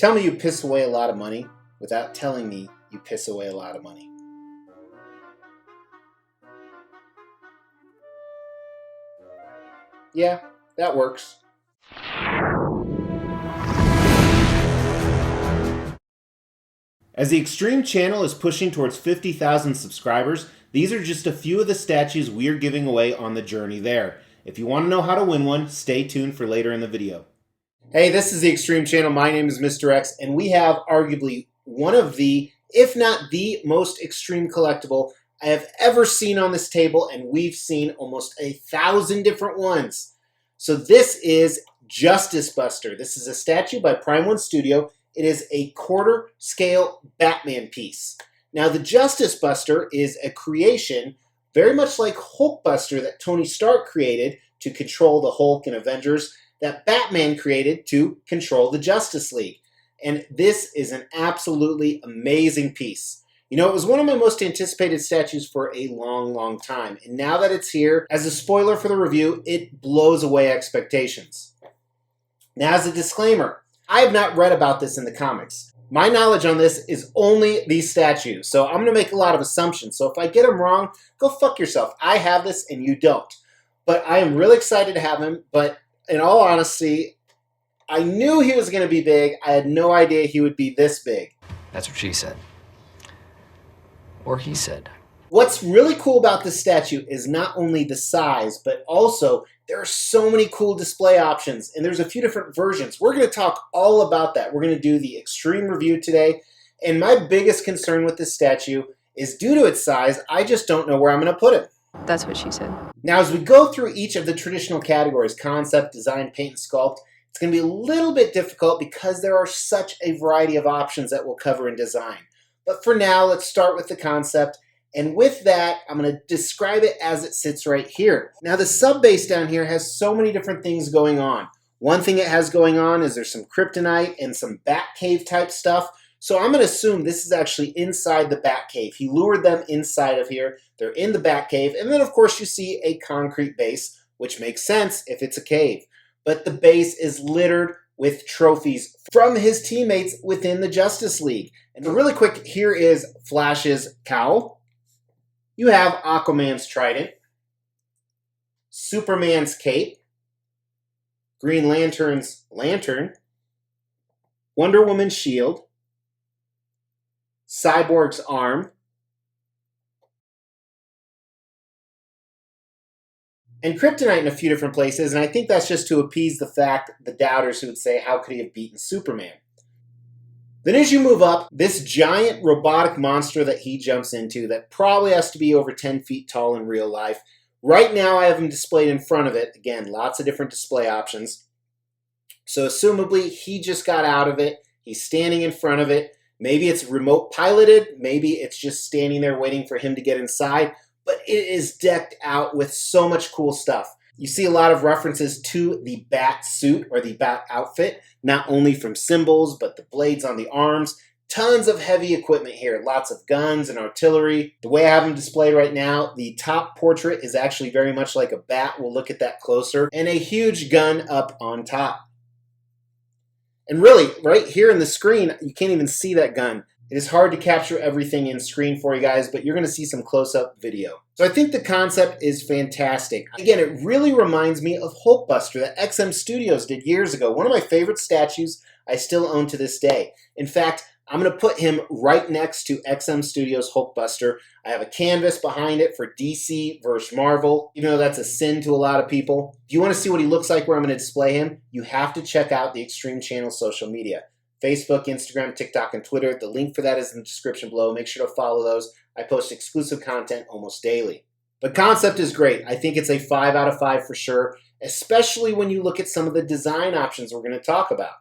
Tell me you piss away a lot of money without telling me you piss away a lot of money. Yeah, that works. As the Extreme channel is pushing towards 50,000 subscribers, these are just a few of the statues we're giving away on the journey there. If you want to know how to win one, stay tuned for later in the video. Hey, this is the Extreme channel. My name is Mr. X, and we have arguably one of the, if not the most extreme collectible I have ever seen on this table, and we've seen almost 1,000 different ones. So this is Justice Buster. This is a statue by Prime One Studio. It is a quarter scale Batman piece. Now the Justice Buster is a creation very much like Hulkbuster that Tony Stark created to control the Hulk and Avengers, that Batman created to control the Justice League. And this is an absolutely amazing piece. You know, it was one of my most anticipated statues for a long, long time. And now that it's here, as a spoiler for the review, it blows away expectations. Now, as a disclaimer, I have not read about this in the comics. My knowledge on this is only these statues, so I'm going to make a lot of assumptions. So if I get them wrong, go fuck yourself. I have this and you don't. But I am really excited to have him, but in all honesty, I knew he was going to be big. I had no idea he would be this big. That's what she said. Or he said. What's really cool about this statue is not only the size, but also there are so many cool display options, and there's a few different versions. We're going to talk all about that. We're going to do the extreme review today, and my biggest concern with this statue is due to its size, I just don't know where I'm going to put it. That's what she said. Now, as we go through each of the traditional categories, concept, design, paint, and sculpt, it's going to be a little bit difficult because there are such a variety of options that we'll cover in design. But for now, let's start with the concept. And with that, I'm going to describe it as it sits right here. Now, the sub-base down here has so many different things going on. One thing it has going on is there's some kryptonite and some Batcave type stuff. So I'm going to assume this is actually inside the Batcave. He lured them inside of here. They're in the Batcave. And then, of course, you see a concrete base, which makes sense if it's a cave. But the base is littered with trophies from his teammates within the Justice League. And really quick, here is Flash's cowl. You have Aquaman's trident, Superman's cape, Green Lantern's lantern, Wonder Woman's shield, Cyborg's arm, and kryptonite in a few different places, and I think that's just to appease the doubters who would say, how could he have beaten Superman? Then as you move up, this giant robotic monster that he jumps into that probably has to be over 10 feet tall in real life. Right now I have him displayed in front of it. Again, lots of different display options. So assumably he just got out of it. He's standing in front of it. Maybe it's remote piloted. Maybe it's just standing there waiting for him to get inside. But it is decked out with so much cool stuff. You see a lot of references to the bat suit or the bat outfit, not only from symbols, but the blades on the arms. Tons of heavy equipment here, lots of guns and artillery. The way I have them displayed right now, the top portrait is actually very much like a bat. We'll look at that closer. And a huge gun up on top. And really, right here in the screen, you can't even see that gun. It is hard to capture everything in screen for you guys, but you're going to see some close-up video. So I think the concept is fantastic. Again, it really reminds me of Hulkbuster that XM Studios did years ago. One of my favorite statues I still own to this day. In fact, I'm going to put him right next to XM Studios Hulkbuster. I have a canvas behind it for DC versus Marvel, even though that's a sin to a lot of people. If you want to see what he looks like where I'm going to display him, you have to check out the Extreme Channel social media. Facebook, Instagram, TikTok, and Twitter. The link for that is in the description below. Make sure to follow those. I post exclusive content almost daily. The concept is great. I think it's a 5 out of 5 for sure, especially when you look at some of the design options we're going to talk about.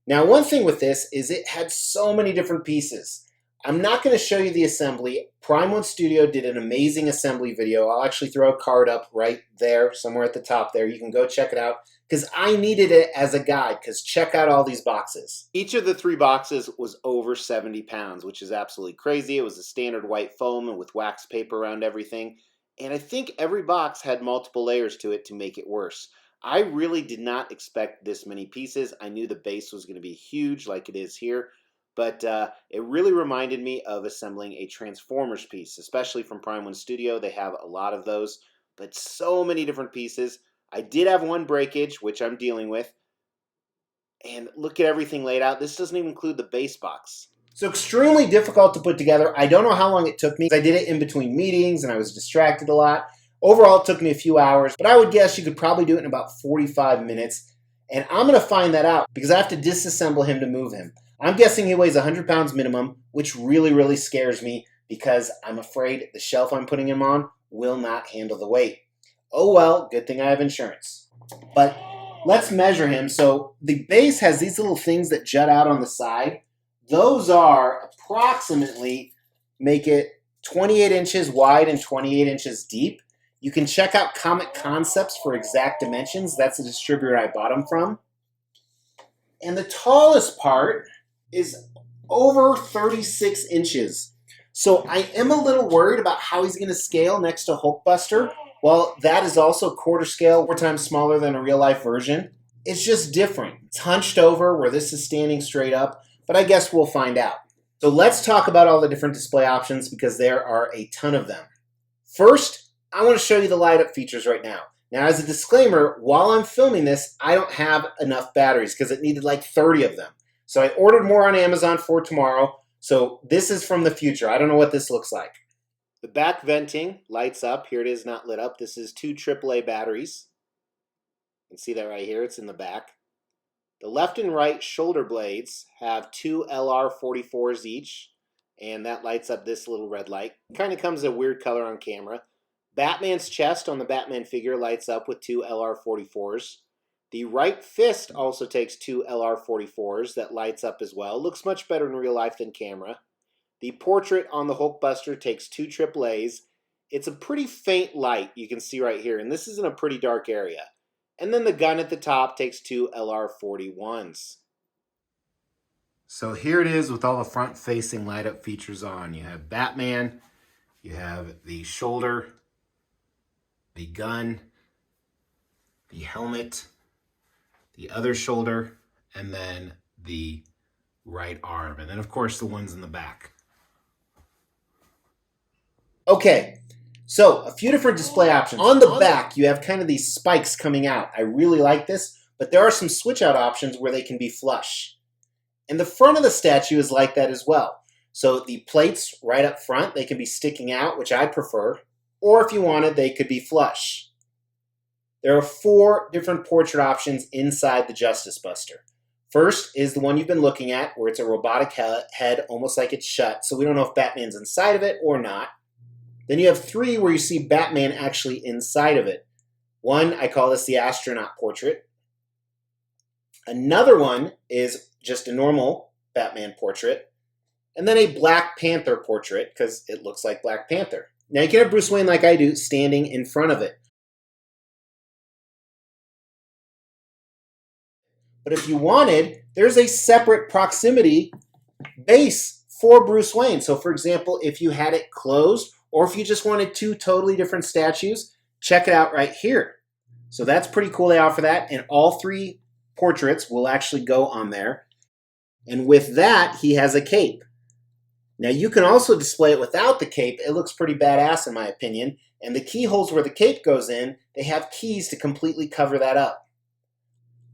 Now, one thing with this is it had so many different pieces. I'm not going to show you the assembly. Prime One Studio did an amazing assembly video. I'll actually throw a card up right there, somewhere at the top there. You can go check it out because I needed it as a guide because check out all these boxes. Each of the 3 boxes was over 70 pounds, which is absolutely crazy. It was a standard white foam and with wax paper around everything. And I think every box had multiple layers to it to make it worse. I really did not expect this many pieces. I knew the base was going to be huge like it is here, but it really reminded me of assembling a Transformers piece, especially from Prime 1 Studio. They have a lot of those, but so many different pieces. I did have one breakage, which I'm dealing with, and look at everything laid out. This doesn't even include the base box. So extremely difficult to put together. I don't know how long it took me. I did it in between meetings and I was distracted a lot. Overall, it took me a few hours, but I would guess you could probably do it in about 45 minutes. And I'm going to find that out because I have to disassemble him to move him. I'm guessing he weighs 100 pounds minimum, which really, really scares me because I'm afraid the shelf I'm putting him on will not handle the weight. Oh well, good thing I have insurance. But let's measure him. So the base has these little things that jut out on the side. Those are approximately, make it 28 inches wide and 28 inches deep. You can check out Comic Concepts for exact dimensions. That's the distributor I bought them from. And the tallest part is over 36 inches. So I am a little worried about how he's going to scale next to Hulkbuster. Well, that is also quarter scale, 4 times smaller than a real life version. It's just different. It's hunched over where this is standing straight up, but I guess we'll find out. So let's talk about all the different display options because there are a ton of them. First, I want to show you the light up features right now. Now, as a disclaimer, while I'm filming this, I don't have enough batteries because it needed like 30 of them. So I ordered more on Amazon for tomorrow. So this is from the future. I don't know what this looks like. The back venting lights up. Here it is, not lit up. This is 2 AAA batteries. You can see that right here. It's in the back. The left and right shoulder blades have 2 LR44s each, and that lights up this little red light. Kind of comes a weird color on camera. Batman's chest on the Batman figure lights up with 2 LR44s. The right fist also takes 2 LR44s that lights up as well. Looks much better in real life than camera. The portrait on the Hulkbuster takes 2 AAAs. It's a pretty faint light you can see right here, and this is in a pretty dark area. And then the gun at the top takes 2 LR41s. So here it is with all the front-facing light-up features on. You have Batman, you have the shoulder, the gun, the helmet, the other shoulder, and then the right arm. And then, of course, the ones in the back. Okay, so a few different display options. On the back, you have kind of these spikes coming out. I really like this, but there are some switch-out options where they can be flush. And the front of the statue is like that as well. So the plates right up front, they can be sticking out, which I prefer. Or if you wanted, they could be flush. There are 4 different portrait options inside the Justice Buster. First is the one you've been looking at, where it's a robotic head, almost like it's shut, so we don't know if Batman's inside of it or not. Then you have 3 where you see Batman actually inside of it. One, I call this the astronaut portrait. Another one is just a normal Batman portrait. And then a Black Panther portrait, because it looks like Black Panther. Now you can have Bruce Wayne like I do, standing in front of it. But if you wanted, there's a separate proximity base for Bruce Wayne. So for example, if you had it closed, or if you just wanted 2 totally different statues, check it out right here. So that's pretty cool they offer that, and all 3 portraits will actually go on there. And with that, he has a cape. Now you can also display it without the cape. It looks pretty badass in my opinion. And the keyholes where the cape goes in, they have keys to completely cover that up.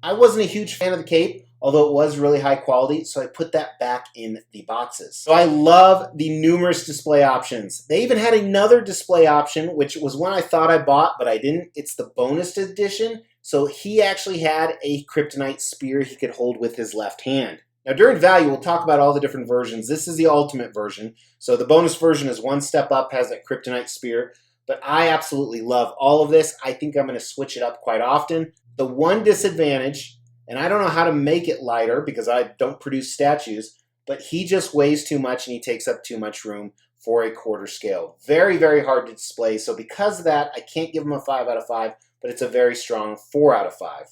I wasn't a huge fan of the cape, although it was really high quality, so I put that back in the boxes. So I love the numerous display options. They even had another display option, which was one I thought I bought, but I didn't. It's the bonus edition. So he actually had a kryptonite spear he could hold with his left hand. Now during value, we'll talk about all the different versions. This is the ultimate version. So the bonus version is 1 step up, has that kryptonite spear. But I absolutely love all of this. I think I'm going to switch it up quite often. The one disadvantage, and I don't know how to make it lighter because I don't produce statues, but he just weighs too much and he takes up too much room for a quarter scale. Very, very hard to display. So because of that, I can't give him a 5 out of 5, but it's a very strong 4 out of 5.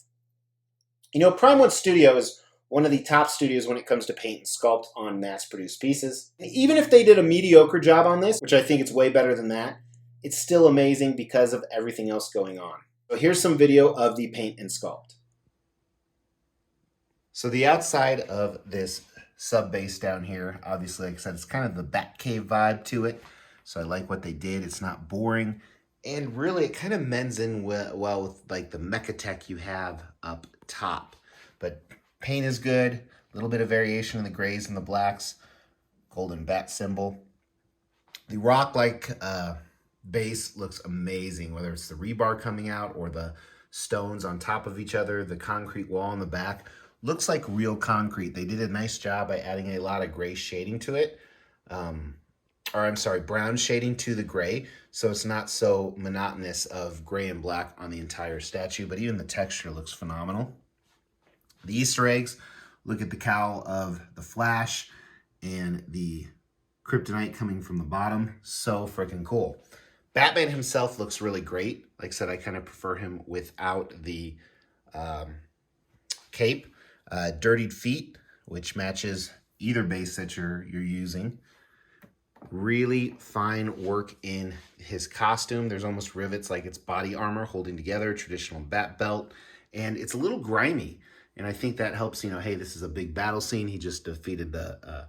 You know, Prime 1 Studio is one of the top studios when it comes to paint and sculpt on mass-produced pieces. And even if they did a mediocre job on this, which I think it's way better than that, it's still amazing because of everything else going on. So here's some video of the paint and sculpt. So the outside of this sub base down here, obviously, like I said, it's kind of the Batcave vibe to it. So I like what they did. It's not boring. And really, it kind of mends in well with like the mecha tech you have up top. But paint is good. A little bit of variation in the grays and the blacks. Golden bat symbol. The rock-like base looks amazing, whether it's the rebar coming out or the stones on top of each other, the concrete wall in the back. Looks like real concrete. They did a nice job by adding a lot of gray shading to it. Brown shading to the gray, so it's not so monotonous of gray and black on the entire statue, but even the texture looks phenomenal. The Easter eggs, look at the cowl of the Flash and the kryptonite coming from the bottom. So freaking cool. Batman himself looks really great. Like I said, I kind of prefer him without the cape. Dirtied feet, which matches either base that you're using. Really fine work in his costume. There's almost rivets like it's body armor holding together, traditional bat belt, and it's a little grimy. And I think that helps, hey, this is a big battle scene. He just defeated the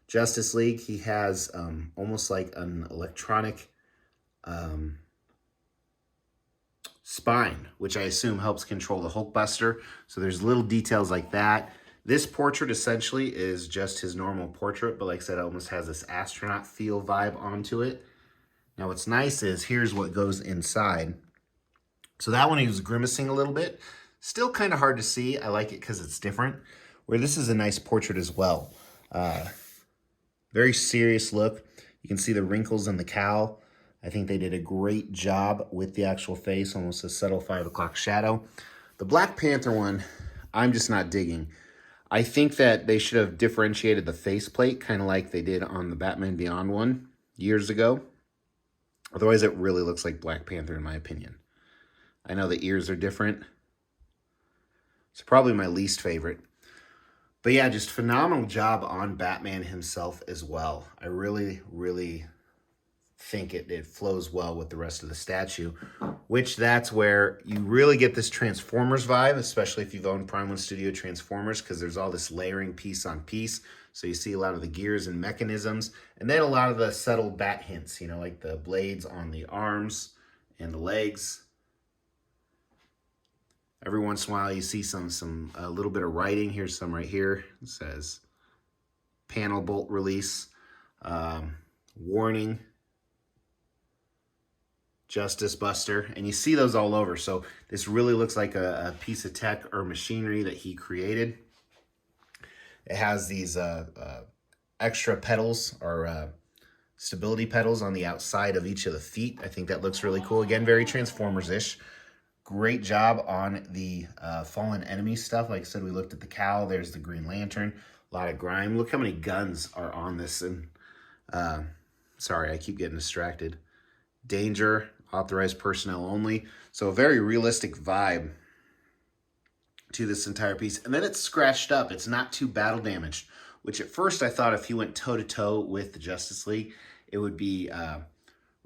Justice League. He has almost like an electronic spine, which I assume helps control the Hulkbuster. So there's little details like that. This portrait essentially is just his normal portrait, but like I said, it almost has this astronaut feel vibe onto it. Now what's nice is here's what goes inside. So that one he was grimacing a little bit. Still kind of hard to see. I like it because it's different. Where this is a nice portrait as well. Very serious look. You can see the wrinkles in the cowl. I think they did a great job with the actual face, almost a subtle 5 o'clock shadow. The Black Panther one, I'm just not digging. I think that they should have differentiated the faceplate, kind of like they did on the Batman Beyond one years ago. Otherwise, it really looks like Black Panther, in my opinion. I know the ears are different. It's probably my least favorite. But yeah, just phenomenal job on Batman himself as well. I really, really think it flows well with the rest of the statue, which that's where you really get this Transformers vibe, especially if you've owned Prime 1 Studio Transformers, because there's all this layering piece on piece. So you see a lot of the gears and mechanisms, and then a lot of the subtle bat hints, like the blades on the arms and the legs. Every once in a while you see a little bit of writing. Here's some right here. It says panel bolt release, warning, Justice Buster, and you see those all over. So this really looks like a piece of tech or machinery that he created. It has these extra pedals or stability pedals on the outside of each of the feet. I think that looks really cool. Again, very Transformers-ish. Great job on the fallen enemy stuff. Like I said, we looked at the cowl. There's the Green Lantern. A lot of grime. Look how many guns are on this. And sorry, I keep getting distracted. Danger, authorized personnel only. So a very realistic vibe to this entire piece. And then it's scratched up. It's not too battle damaged, which at first I thought if he went toe-to-toe with the Justice League, it would be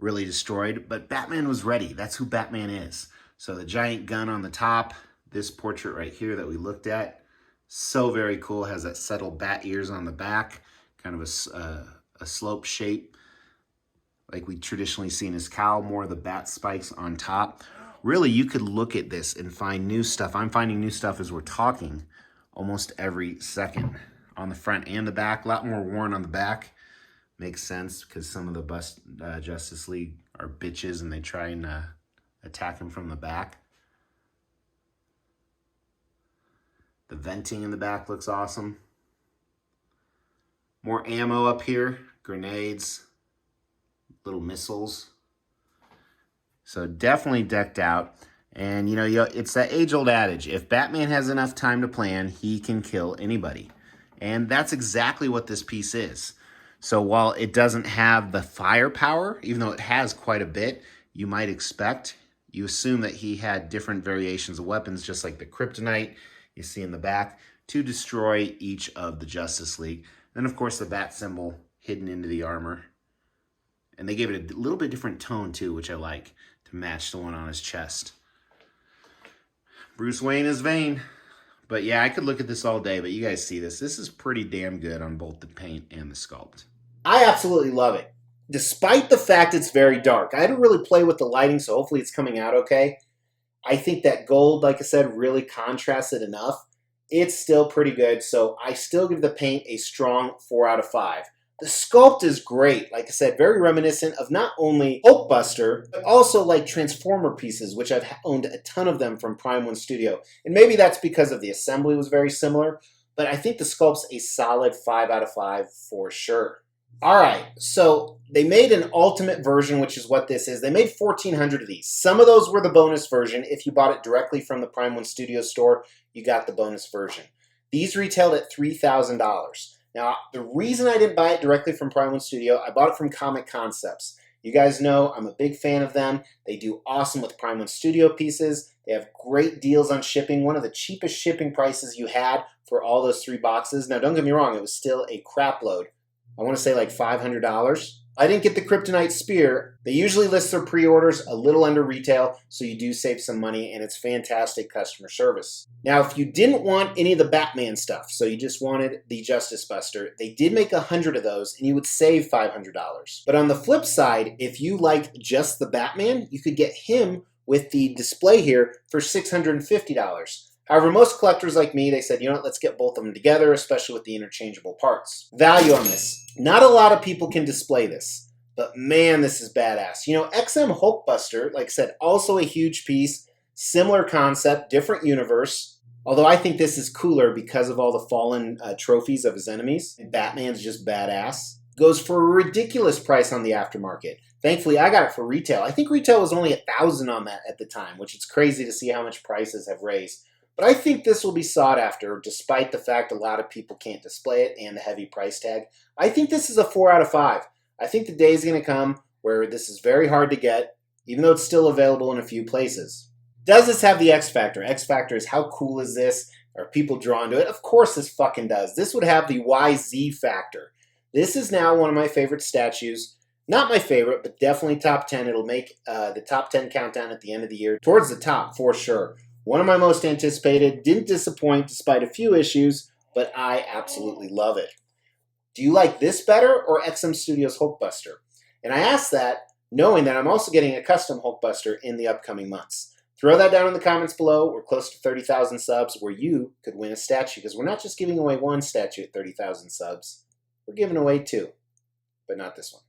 really destroyed. But Batman was ready. That's who Batman is. So the giant gun on the top, this portrait right here that we looked at, so very cool. Has that subtle bat ears on the back, kind of a slope shape, like we traditionally see in his cowl, more of the bat spikes on top. Really, you could look at this and find new stuff. I'm finding new stuff as we're talking almost every second on the front and the back. A lot more worn on the back. Makes sense because some of the Justice League are bitches and they try and attack him from the back. The venting in the back looks awesome. More ammo up here, grenades, little missiles. So definitely decked out. And it's that age-old adage, if Batman has enough time to plan, he can kill anybody. And that's exactly what this piece is. So while it doesn't have the firepower, even though it has quite a bit, you might expect, you assume that he had different variations of weapons, just like the kryptonite you see in the back, to destroy each of the Justice League. Then, of course, the bat symbol hidden into the armor. And they gave it a little bit different tone, too, which I like, to match the one on his chest. Bruce Wayne is vain. But yeah, I could look at this all day, but you guys see this. This is pretty damn good on both the paint and the sculpt. I absolutely love it. Despite the fact it's very dark. I had to really play with the lighting, so hopefully it's coming out okay. I think that gold, like I said, really contrasts it enough. It's still pretty good, so I still give the paint a strong 4 out of 5. The sculpt is great. Like I said, very reminiscent of not only Hulkbuster, but also like Transformer pieces, which I've owned a ton of them from Prime 1 Studio. And maybe that's because of the assembly was very similar, but I think the sculpt's a solid 5 out of 5 for sure. All right, so they made an ultimate version, which is what this is. They made 1,400 of these. Some of those were the bonus version. If you bought it directly from the Prime 1 Studio store, you got the bonus version. These retailed at $3,000. Now, the reason I didn't buy it directly from Prime 1 Studio, I bought it from Comic Concepts. You guys know I'm a big fan of them. They do awesome with Prime 1 Studio pieces. They have great deals on shipping. One of the cheapest shipping prices you had for all those 3 boxes. Now, don't get me wrong, it was still a crap load. I want to say like $500. I didn't get the Kryptonite Spear. They usually list their pre-orders a little under retail, so you do save some money, and it's fantastic customer service. Now, if you didn't want any of the Batman stuff, so you just wanted the Justice Buster, they did make 100 of those, and you would save $500. But on the flip side, if you liked just the Batman, you could get him with the display here for $650. However, most collectors like me, they said, you know what, let's get both of them together, especially with the interchangeable parts. Value on this. Not a lot of people can display this, but man, this is badass. You know, XM Hulkbuster, like I said, also a huge piece, similar concept, different universe. Although I think this is cooler because of all the fallen trophies of his enemies. And Batman's just badass. Goes for a ridiculous price on the aftermarket. Thankfully, I got it for retail. I think retail was only $1,000 on that at the time, which is crazy to see how much prices have raised. But I think this will be sought after, despite the fact a lot of people can't display it and the heavy price tag. I think this is a 4 out of 5. I think the day is going to come where this is very hard to get, even though it's still available in a few places. Does this have the X Factor? X Factor is how cool is this? Are people drawn to it? Of course this fucking does. This would have the YZ Factor. This is now one of my favorite statues. Not my favorite, but definitely top 10. It'll make the top 10 countdown at the end of the year. Towards the top, for sure. One of my most anticipated, didn't disappoint despite a few issues, but I absolutely love it. Do you like this better or XM Studios Hulkbuster? And I ask that knowing that I'm also getting a custom Hulkbuster in the upcoming months. Throw that down in the comments below. We're close to 30,000 subs where you could win a statue, because we're not just giving away one statue at 30,000 subs. We're giving away 2, but not this one.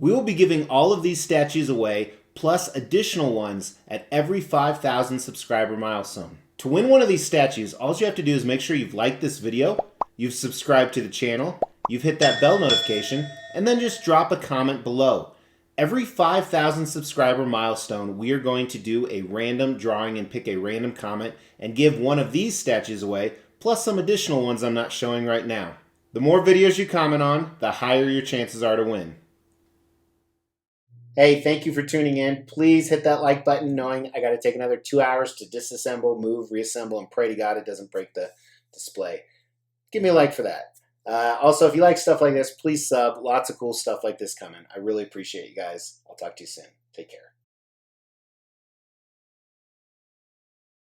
We will be giving all of these statues away, plus additional ones at every 5,000 subscriber milestone. To win one of these statues, all you have to do is make sure you've liked this video, you've subscribed to the channel, you've hit that bell notification, and then just drop a comment below. Every 5,000 subscriber milestone, we are going to do a random drawing and pick a random comment and give one of these statues away, plus some additional ones I'm not showing right now. The more videos you comment on, the higher your chances are to win. Hey, thank you for tuning in. Please hit that like button knowing I got to take another 2 hours to disassemble, move, reassemble, and pray to God it doesn't break the display. Give me a like for that. Also, if you like stuff like this, please sub. Lots of cool stuff like this coming. I really appreciate you guys. I'll talk to you soon. Take care.